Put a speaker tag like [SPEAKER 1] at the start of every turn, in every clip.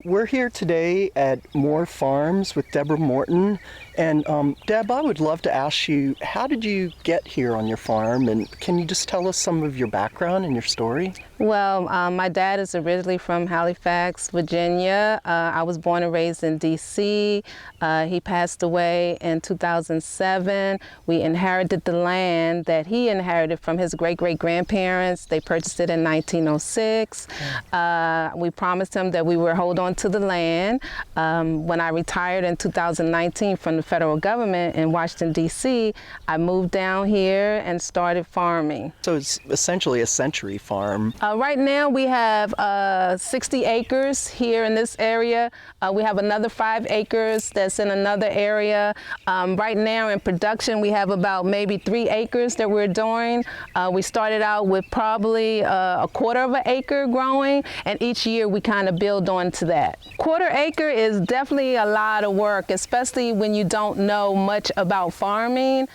[SPEAKER 1] We're here today at Mor-Farms with Deborah Morton. And Deb, I would love to ask you, how did you get here on your farm? And can you just tell us some of your background and your story?
[SPEAKER 2] Well, my dad is originally from Halifax, Virginia. I was born and raised in DC. He passed away in 2007. We inherited the land that he inherited from his great-great-grandparents. They purchased it in 1906. We promised him that we would hold on to the land. When I retired in 2019 from the federal government in Washington, D.C., I moved down here and started farming.
[SPEAKER 1] So it's essentially a century farm.
[SPEAKER 2] Right now we have 60 acres here in this area. We have another 5 acres that's in another area. Right now in production we have about maybe 3 acres that we're doing. We started out with probably a quarter of an acre growing, and each year we kind of build on to that. Quarter acre is definitely a lot of work, especially when you don't know much about farming.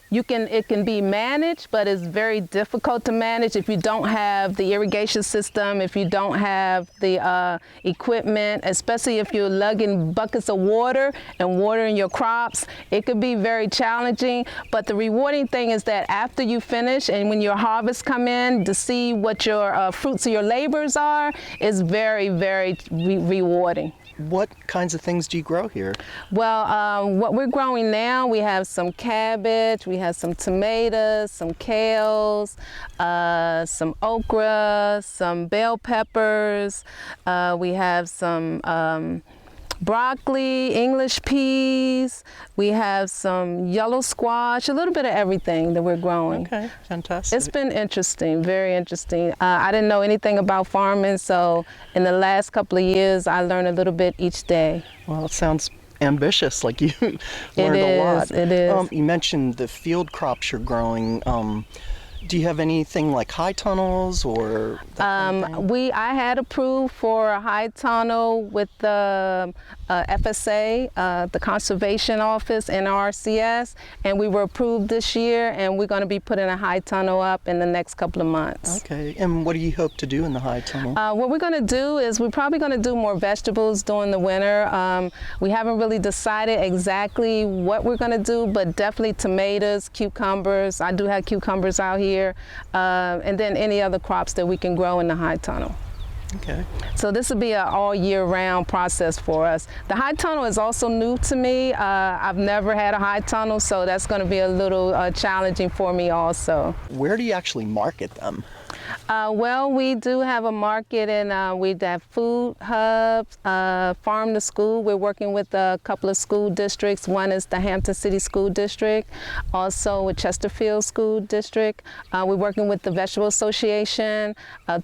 [SPEAKER 2] It can be managed, but it's very difficult to manage if you don't have the irrigation system, if you don't have the equipment, especially if you're lugging buckets of water and watering your crops. It could be very challenging, but the rewarding thing is that after you finish and when your harvests come in, to see what your fruits of your labors are is very, very rewarding.
[SPEAKER 1] What kinds of things do you grow here?
[SPEAKER 2] Well, what we're growing now, we have some cabbage, we have some tomatoes, some kales, some okra, some bell peppers, we have some broccoli, English peas, we have some yellow squash, a little bit of everything that we're growing.
[SPEAKER 1] Okay, fantastic.
[SPEAKER 2] It's been interesting, very interesting. I didn't know anything about farming, so in the last couple of years I learned a little bit each day.
[SPEAKER 1] Well, it sounds ambitious, like you learned a lot.
[SPEAKER 2] It is.
[SPEAKER 1] You mentioned the field crops you're growing. Do you have anything like high tunnels or that kind of thing?
[SPEAKER 2] I had approved for a high tunnel with the FSA, the Conservation Office, NRCS, and we were approved this year, and we're going to be putting a high tunnel up in the next couple of months.
[SPEAKER 1] Okay, and what do you hope to do in the high tunnel?
[SPEAKER 2] What we're going to do is we're probably going to do more vegetables during the winter. We haven't really decided exactly what we're going to do, but definitely tomatoes, cucumbers. I do have cucumbers out here. And then any other crops that we can grow in the high tunnel.
[SPEAKER 1] Okay.
[SPEAKER 2] So this will be an all year round process for us. The high tunnel is also new to me. I've never had a high tunnel, so that's going to be a little challenging for me also.
[SPEAKER 1] Where do you actually market them?
[SPEAKER 2] Well, we do have a market, and we have food hubs, farm to school. We're working with a couple of school districts. One is the Hampton City School District, also with Chesterfield School District. We're working with the Vegetable Association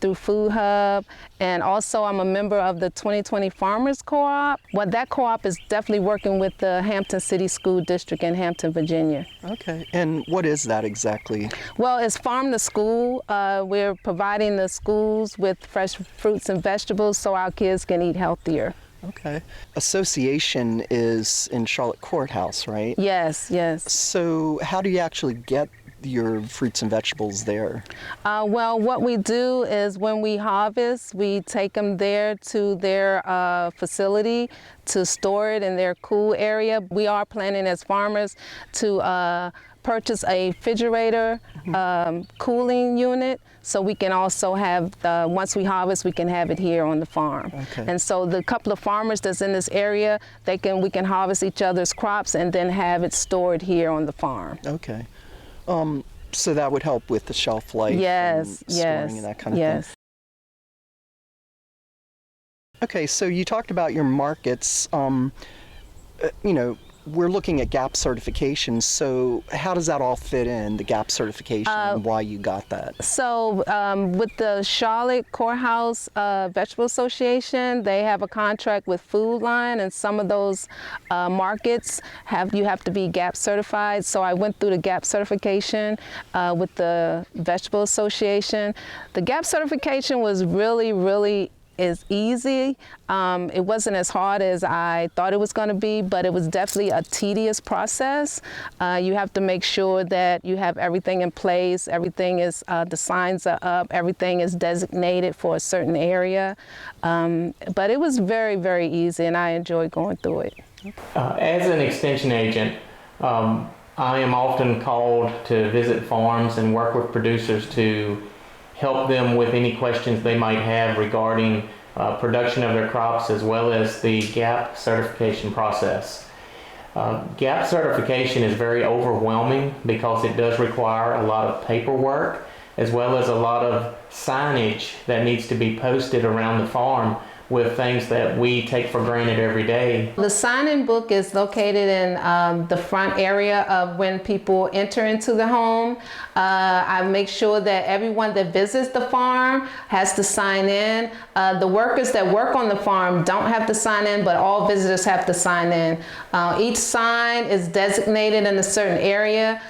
[SPEAKER 2] through Food Hub, and also I'm a member of the 2020 Farmers Co-op. Well, that co-op is definitely working with the Hampton City School District in Hampton, Virginia.
[SPEAKER 1] Okay, and what is that exactly?
[SPEAKER 2] Well, it's farm to school. We're providing the schools with fresh fruits and vegetables so our kids can eat healthier.
[SPEAKER 1] Okay. Association is in Charlotte Courthouse, right?
[SPEAKER 2] Yes, yes.
[SPEAKER 1] So how do you actually get your fruits and vegetables there?
[SPEAKER 2] Well, what we do is when we harvest, we take them there to their facility to store it in their cool area. We are planning as farmers to purchase a refrigerator cooling unit, so we can also have, once we harvest, we can have it here on the farm.
[SPEAKER 1] Okay.
[SPEAKER 2] And so the couple of farmers that's in this area, we can harvest each other's crops and then have it stored here on the farm.
[SPEAKER 1] Okay. So that would help with the shelf life
[SPEAKER 2] yes,
[SPEAKER 1] and storing and that kind of
[SPEAKER 2] yes.
[SPEAKER 1] thing. Okay, so you talked about your markets. You know, we're looking at GAP certification, so how does that all fit in, the GAP certification, and why you got that?
[SPEAKER 2] So with the Charlotte Courthouse Vegetable Association, they have a contract with Food Line, and some of those markets you have to be GAP certified. So I went through the GAP certification with the Vegetable Association. The GAP certification was really, really is easy. It wasn't as hard as I thought it was going to be, but it was definitely a tedious process. You have to make sure that you have everything in place, everything is, the signs are up, everything is designated for a certain area. But it was very, very easy, and I enjoyed going through it.
[SPEAKER 3] As an extension agent, I am often called to visit farms and work with producers to help them with any questions they might have regarding production of their crops, as well as the GAP certification process. GAP certification is very overwhelming because it does require a lot of paperwork, as well as a lot of signage that needs to be posted around the farm with things that we take for granted every day.
[SPEAKER 2] The sign-in book is located in the front area of when people enter into the home. I make sure that everyone that visits the farm has to sign in. The workers that work on the farm don't have to sign in, but all visitors have to sign in. Each sign is designated in a certain area.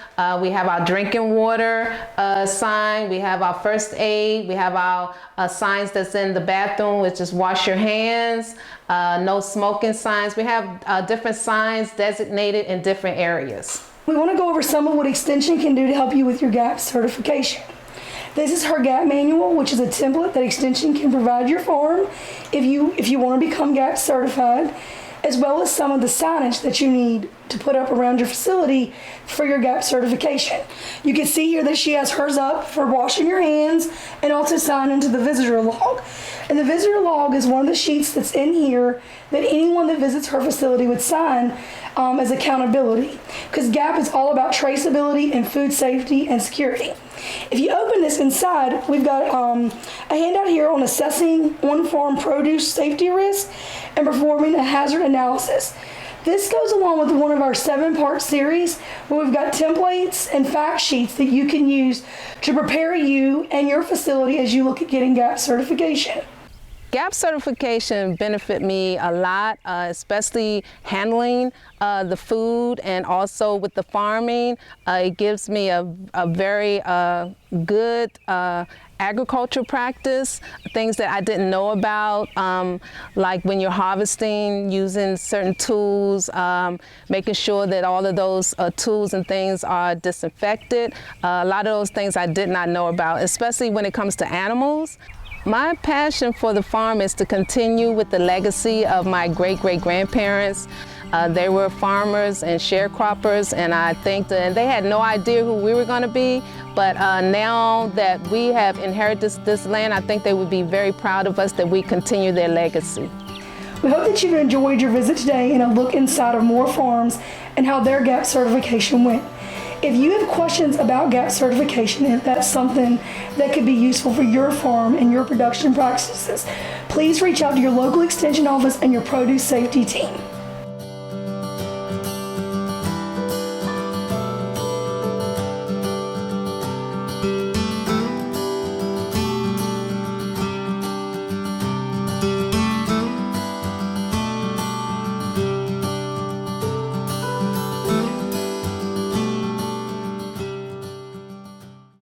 [SPEAKER 2] We have our drinking water sign, we have our first aid, we have our signs that's in the bathroom, which is wash your hands, no smoking signs. We have different signs designated in different areas.
[SPEAKER 4] We want to go over some of what Extension can do to help you with your GAP certification. This is her GAP manual, which is a template that Extension can provide your farm if you want to become GAP certified, as well as some of the signage that you need to put up around your facility for your GAP certification. You can see here that she has hers up for washing your hands and also sign into the visitor log. And the visitor log is one of the sheets that's in here that anyone that visits her facility would sign as accountability, because GAP is all about traceability and food safety and security. If you open this inside, we've got a handout here on assessing on-farm produce safety risk and performing a hazard analysis. This goes along with one of our 7-part series where we've got templates and fact sheets that you can use to prepare you and your facility as you look at getting GAP certification.
[SPEAKER 2] GAP certification benefit me a lot, especially handling the food and also with the farming. It gives me a very good agriculture practice, things that I didn't know about, like when you're harvesting, using certain tools, making sure that all of those tools and things are disinfected. A lot of those things I did not know about, especially when it comes to animals. My passion for the farm is to continue with the legacy of my great-great-grandparents. They were farmers and sharecroppers, and I think that they had no idea who we were going to be. But now that we have inherited this land, I think they would be very proud of us that we continue their legacy.
[SPEAKER 4] We hope that you've enjoyed your visit today and a look inside of Mor-Farms and how their GAP certification went. If you have questions about GAP certification, if that's something that could be useful for your farm and your production practices, please reach out to your local extension office and your produce safety team.